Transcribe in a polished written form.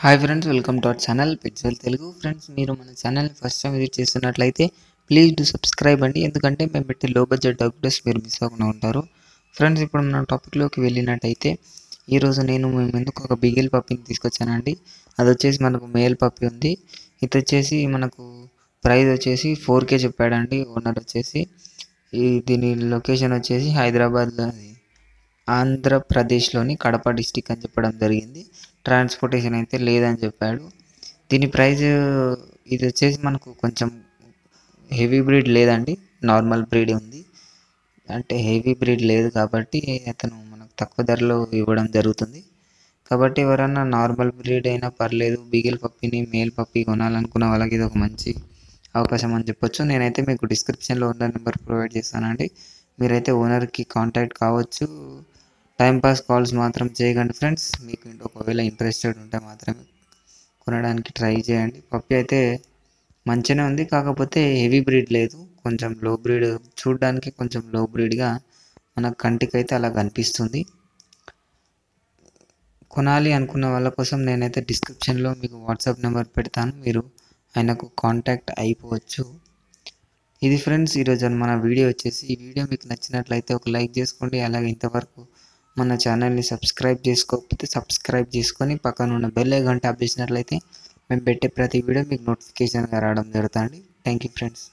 Hi friends, welcome to our channel pixel Telugu. Friends, మీరు మన ఛానల్ని ఫస్ట్ టైం విజిట్ చేస్తున్నట్లయితే ప్లీజ్ డూ సబ్స్క్రైబ్ అండి. ఎందుకంటే మేము పెట్టే లో బడ్జెట్ డాక్యుమెంట్స్ మీరు మిస్ అవ్వకుండా ఉంటారు. ఫ్రెండ్స్, ఇప్పుడు మన టాపిక్లోకి వెళ్ళినట్టయితే ఈరోజు నేను మీ ముందుకు ఒక బిగిల్ పప్పిని తీసుకొచ్చానండి. అది వచ్చేసి మనకు మేల్ పప్పి ఉంది. ఇది వచ్చేసి మనకు ప్రైస్ వచ్చేసి 4K చెప్పాడండి ఓనర్ వచ్చేసి. దీని లొకేషన్ వచ్చేసి హైదరాబాద్లో, ఆంధ్రప్రదేశ్లోని కడప డిస్టిక్ అని చెప్పడం జరిగింది. ట్రాన్స్పోర్టేషన్ అయితే లేదని చెప్పాడు. దీని ప్రైస్ ఇది వచ్చేసి మనకు కొంచెం హెవీ బ్రీడ్ లేదండి, నార్మల్ బ్రీడ్ ఉంది. అంటే హెవీ బ్రీడ్ లేదు కాబట్టి అతను మనకు తక్కువ ధరలో ఇవ్వడం జరుగుతుంది. కాబట్టి ఎవరన్నా నార్మల్ బ్రీడ్ అయినా పర్లేదు, బీగిల్ పప్పిని మేల్ పప్పి కొనాలనుకున్న వాళ్ళకి ఇది ఒక మంచి అవకాశం అని చెప్పొచ్చు. నేనైతే మీకు డిస్క్రిప్షన్లో ఓనర్ నెంబర్ ప్రొవైడ్ చేస్తానండి. మీరైతే ఓనర్కి కాంటాక్ట్ కావచ్చు. టైంపాస్ కాల్స్ మాత్రం చేయకండి ఫ్రెండ్స్. మీకు ఒకవేళ ఇంట్రెస్టెడ్ ఉంటే మాత్రమే కొనడానికి ట్రై చేయండి. పప్పి అయితే మంచిగానే ఉంది, కాకపోతే హెవీ బ్రీడ్ లేదు, కొంచెం లో బ్రీడ్. చూడడానికి కొంచెం లో బ్రీడ్గా మన కంటికి అయితే అలా కనిపిస్తుంది. కొనాలి అనుకున్న వాళ్ళ కోసం నేనైతే డిస్క్రిప్షన్లో మీకు వాట్సాప్ నెంబర్ పెడతాను, మీరు ఆయనకు కాంటాక్ట్ అయిపోవచ్చు. ఇది ఫ్రెండ్స్ ఈరోజు మన వీడియో వచ్చేసి. ఈ వీడియో మీకు నచ్చినట్లయితే ఒక లైక్ చేసుకోండి. అలాగే ఇంతవరకు మన ఛానల్ని సబ్స్క్రైబ్ చేసుకోకపోతే సబ్స్క్రైబ్ చేసుకొని పక్కన ఉన్న బెల్ ఐకాన్ ట్యాప్ చేసినట్లయితే మేము పెట్టే ప్రతి వీడియో మీకు నోటిఫికేషన్గా రావడం జరుగుతుంది. Thank you friends.